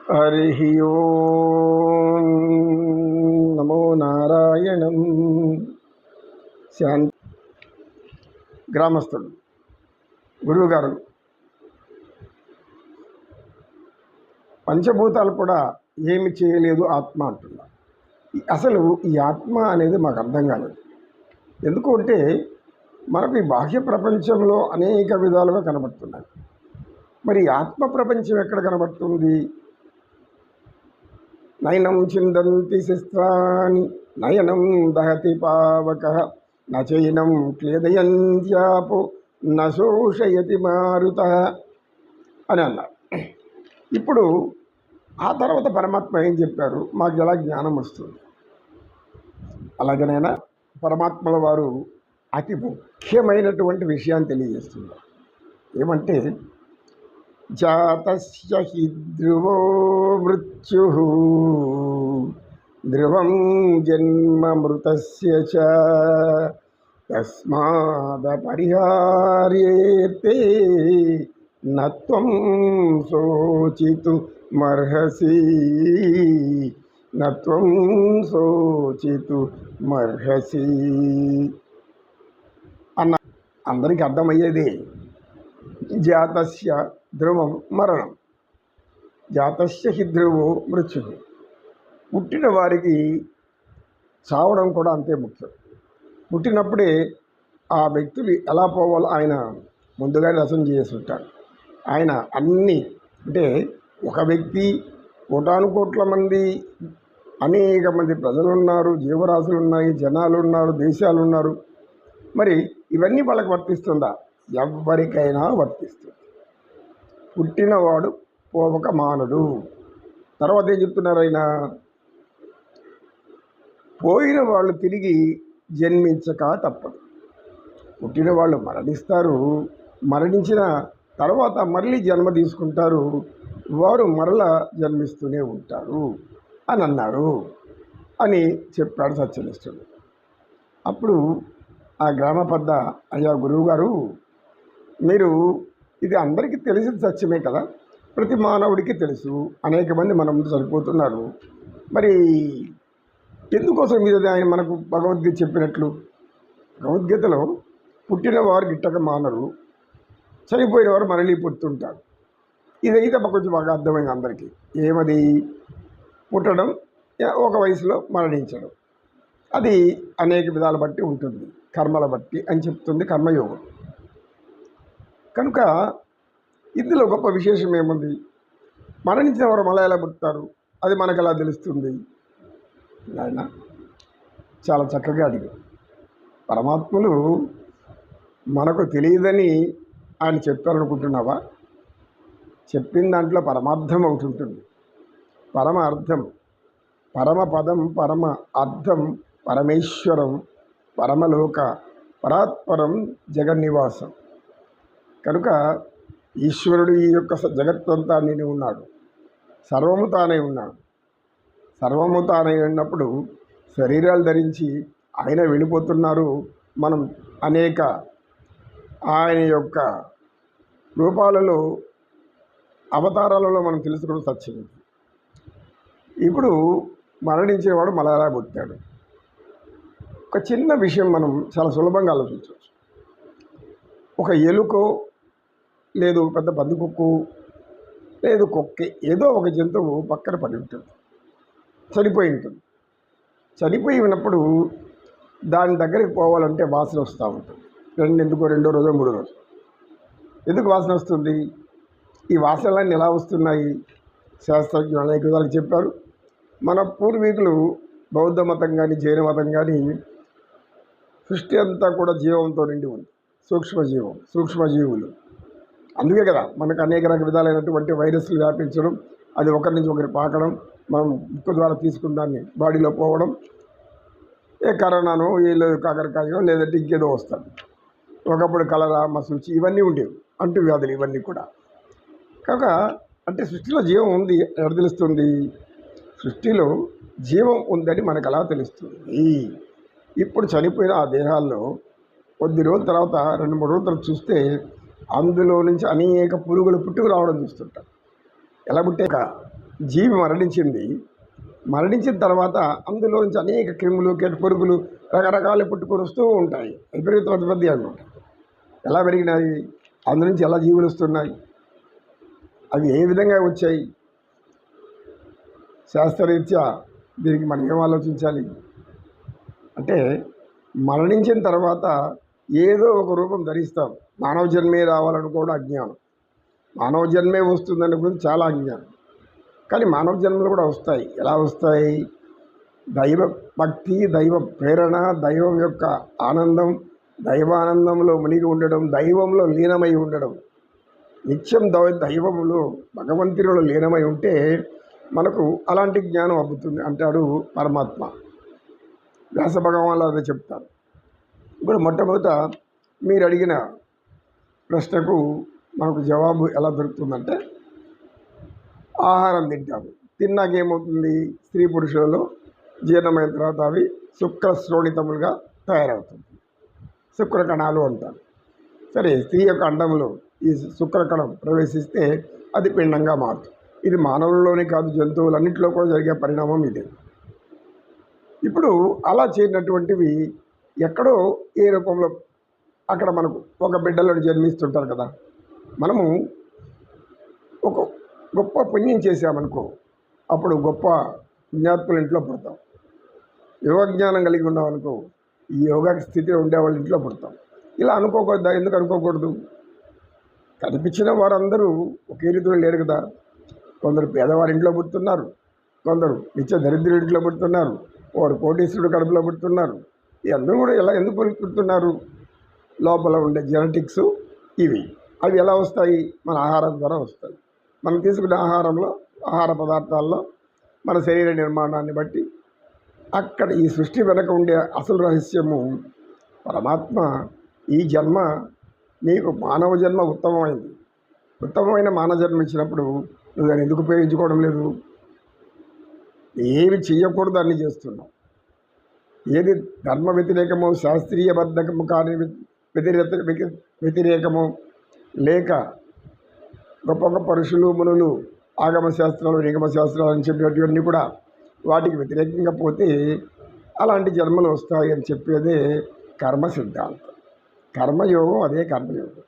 హరి ఓం నమో నారాయణం. శాంతి. గ్రామస్తుడు గురువుగారు, పంచభూతాలు కూడా ఏమి చేయలేదు ఆత్మ అంటున్నారు. అసలు ఈ ఆత్మ అనేది మాకు అర్థం కాలేదు. ఎందుకు అంటే మనకు ఈ బాహ్య ప్రపంచంలో అనేక విధాలుగా కనబడుతున్నాయి. మరి ఆత్మ ప్రపంచం ఎక్కడ కనబడుతుంది? నయనం చిందంతి శస్త్రాన్ని నయనం దహతి పావక నచైనం క్లేదయంత్యాపో నశోషయతి మారుత అని అన్నారు. ఇప్పుడు ఆ తర్వాత పరమాత్మ ఏం చెప్పారు? మాకు ఎలా జ్ఞానం వస్తుంది? అలాగనైనా పరమాత్మల వారు అతి ముఖ్యమైనటువంటి విషయాన్ని తెలియజేస్తున్నారు. ఏమంటే జాతస్య హి ధ్రువో మృత్యుః ధ్రువం జన్మ మృతస్య చ తస్మాదపరిహార్యేతే నత్వం శోచితుమర్హసి నత్వం శోచితుమర్హసి అన్న అందరికీ అర్థమయ్యేది. జాతస్య ధ్రువం మరణం, జాతస్య హి ధ్రువో మృత్యు. పుట్టిన వారికి చావడం కూడా అంతే ముఖ్యం. పుట్టినప్పుడే ఆ వ్యక్తులు ఎలా పోవాలో ఆయన ముందుగానే రచన చేసి ఉంటారు. ఆయన అన్నీ అంటే ఒక వ్యక్తి కోటానుకోట్ల మంది, అనేక మంది ప్రజలు ఉన్నారు, జీవరాశులు ఉన్నాయి, జనాలు ఉన్నారు, దేశాలు ఉన్నారు. మరి ఇవన్నీ వాళ్ళకి వర్తిస్తుందా? ఎవరికైనా వర్తిస్తుంది. పుట్టినవాడు పోవక మానడు. తర్వాత ఏం చెప్తున్నారు ఆయన? పోయిన వాళ్ళు తిరిగి జన్మించక తప్పదు. పుట్టిన వాళ్ళు మరణిస్తారు, మరణించిన తర్వాత మళ్ళీ జన్మ తీసుకుంటారు, వారు మరలా జన్మిస్తూనే ఉంటారు అని అన్నారు అని చెప్పాడు సత్యనిష్ఠుడు. అప్పుడు ఆ గ్రామ పెద్ద, అయ్యా గురువుగారు, మీరు ఇది అందరికీ తెలిసిన సత్యమే కదా, ప్రతి మానవుడికి తెలుసు, అనేక మంది మన ముందు చనిపోతున్నారు, మరి ఎందుకోసం మీద ఆయన మనకు భగవద్గీత చెప్పినట్లు? భగవద్గీతలో పుట్టిన వారు గిట్టక మానరు, చనిపోయిన వారు మరలి పుడుతుంటారు. ఇదైతే కొంచెం బాగా అర్థమైంది అందరికీ. ఏమది? పుట్టడం, ఒక వయసులో మరణించడం, అది అనేక విధాలు బట్టి ఉంటుంది, కర్మల బట్టి అని చెప్తుంది కర్మయోగం. కనుక ఇందులో గొప్ప విశేషం ఏముంది? మరణించిన వారు మళ్ళీ ఎలా పుడతారు? అది మనకు ఎలా తెలుస్తుంది? ఆయన చాలా చక్కగా అడిగారు. పరమాత్ములు మనకు తెలియదని ఆయన చెప్పారనుకుంటున్నావా? చెప్పిన దాంట్లో పరమార్థం ఒకటి ఉంటుంది. పరమ అర్థం, పరమ పదం, పరమ అర్థం, పరమేశ్వరం, పరమలోక పరాత్పరం, జగన్నివాసం. కనుక ఈశ్వరుడు ఈ యొక్క జగత్తంతా నిండి ఉన్నాడు, సర్వము తానై ఉన్నాడు. సర్వము తానై ఉన్నప్పుడు శరీరాలు ధరించి ఆయన వెళ్ళిపోతున్నారు. మనం అనేక ఆయన యొక్క రూపాలలో, అవతారాలలో మనం తెలుసుకున్న సత్యం. ఇప్పుడు మరణించేవాడు మళ్ళా ఎలా పుట్టాడు? ఒక చిన్న విషయం మనం చాలా సులభంగా ఆలోచించవచ్చు. ఒక ఎలుకో, లేదు పెద్ద పందికొక్కు, లేదు కుక్కే, ఏదో ఒక జంతువు పక్కన పడి ఉంటుంది, చనిపోయి ఉంటుంది. చనిపోయి ఉన్నప్పుడు దాని దగ్గరికి పోవాలంటే వాసన వస్తూ ఉంటుంది. రెండో రోజు మూడో రోజు ఎందుకు వాసన వస్తుంది? ఈ వాసనలన్నీ ఎలా వస్తున్నాయి? శాస్త్రజ్ఞులు అనేక విధాలు చెప్పారు. మన పూర్వీకులు బౌద్ధ మతం కానీ జైన మతం కానీ సృష్టి అంతా కూడా జీవంతో నిండి ఉంది, సూక్ష్మజీవులు. అందుకే కదా మనకు అనేక రకాల విధాలైనటువంటి వైరస్లు వ్యాపించడం, అది ఒకరి నుంచి ఒకరి పాకడం, మనం ముక్కు ద్వారా తీసుకున్న దాన్ని బాడీలో పోవడం, ఏ కరోనానో, లేదు కాకరకాయో, లేదంటే ఇంకేదో వస్తుంది. ఒకప్పుడు కలరా, మసూచి ఇవన్నీ ఉండేవి, అంటు వ్యాధులు ఇవన్నీ కూడా. కనుక అంటే సృష్టిలో జీవం ఉంది ఎక్కడ తెలుస్తుంది? సృష్టిలో జీవం ఉందని మనకు ఎలా తెలుస్తుంది? ఇప్పుడు చనిపోయిన ఆ దేహాల్లో కొద్ది రోజుల తర్వాత, 2-3 రోజుల తర్వాత చూస్తే అందులో నుంచి అనేక పురుగులు పుట్టుకు రావడం చూస్తుంటాం. ఎలా పుట్టాక జీవి మరణించింది. మరణించిన తర్వాత అందులోంచి అనేక క్రిములు, పురుగులు రకరకాలు పుట్టుకొని వస్తూ ఉంటాయి. విపరీత ఉత్పత్తి అనమాట. ఎలా పెరిగినాయి? అందు నుంచి ఎలా జీవులు వస్తున్నాయి? అవి ఏ విధంగా వచ్చాయి? శాస్త్రరీత్యా దీనికి మనం ఏం ఆలోచించాలి అంటే, మరణించిన తర్వాత ఏదో ఒక రూపం ధరిస్తాం. మానవ జన్మే రావాలనుకోవడం అజ్ఞానం. మానవ జన్మే వస్తుందనే గురించి చాలా అజ్ఞానం. కానీ మానవ జన్మలు కూడా వస్తాయి. ఎలా వస్తాయి? దైవ భక్తి, దైవ ప్రేరణ, దైవం యొక్క ఆనందం, దైవానందంలో మునిగి ఉండడం, దైవంలో లీనమై ఉండడం. నిత్యం దైవములో భగవంతునిలో లీనమై ఉంటే మనకు అలాంటి జ్ఞానం అబ్బుతుంది అంటాడు పరమాత్మ. వ్యాస భగవాన్లు అదే చెప్తారు. ఇప్పుడు మొట్టమొదట మీరు అడిగిన ప్రశ్నకు మనకు జవాబు ఎలా దొరుకుతుందంటే, ఆహారం తింటాము. తిన్నాక ఏమవుతుంది? స్త్రీ పురుషులలో జీర్ణమైన తర్వాత అవి శుక్రశ్రోణితములుగా తయారవుతుంది. శుక్రకణాలు అంటారు. సరే, స్త్రీ యొక్క అండంలో ఈ శుక్రకణం ప్రవేశిస్తే అది పిండంగా మారుతుంది. ఇది మానవుల్లోనే కాదు, జంతువులన్నింటిలో కూడా జరిగే పరిణామం ఇదే. ఇప్పుడు అలా చేరినటువంటివి ఎక్కడో ఏ రూపంలో అక్కడ మనకు ఒక బిడ్డలో జన్మిస్తుంటారు కదా. మనము ఒక గొప్ప పుణ్యం చేశామనుకో, అప్పుడు గొప్ప పుణ్యాత్ముల ఇంట్లో పుడతాం. యోగజ్ఞానం కలిగి ఉన్నామనుకో, ఈ యోగా స్థితిలో ఉండేవాళ్ళ ఇంట్లో పుడతాం. ఇలా అనుకోకూడదా? ఎందుకు అనుకోకూడదు? కనిపించిన వారందరూ ఒకే రీతిలో లేరు కదా. కొందరు పేదవారి ఇంట్లో పుడుతున్నారు, కొందరు నిత్య దరిద్రుడి ఇంట్లో పుడుతున్నారు, వారు కోటీశ్వరుడు కడుపులో పుడుతున్నారు. ఈ అందరూ కూడా ఎలా ఎందుకు పుడుతున్నారు? లోపల ఉండే జెనెటిక్స్ ఇవి. అవి ఎలా వస్తాయి? మన ఆహారం ద్వారా వస్తాయి. మనం తీసుకునే ఆహారంలో, ఆహార పదార్థాల్లో మన శరీర నిర్మాణాన్ని బట్టి అక్కడ ఈ సృష్టి వెనక ఉండే అసలు రహస్యము పరమాత్మ. ఈ జన్మ నీకు మానవ జన్మ ఉత్తమమైంది. ఉత్తమమైన మానవ జన్మ ఇచ్చినప్పుడు నువ్వు దాన్ని ఎందుకు ఉపయోగించుకోవడం లేదు? ఏమి చెయ్యకూడదు అన్నీ చేస్తున్నావు. ఏది ధర్మ వ్యతిరేకమో, శాస్త్రీయబద్ధకము కాని వ్యతిరేకమో, లేక గొప్ప గొప్ప ఋషులు మునులు ఆగమ శాస్త్రాలు, నిగమ శాస్త్రాలు అని చెప్పేటివన్నీ కూడా వాటికి వ్యతిరేకంగా పోతే అలాంటి జన్మలు వస్తాయి అని చెప్పేదే కర్మ సిద్ధాంతం. కర్మయోగం అదే కర్మయోగం.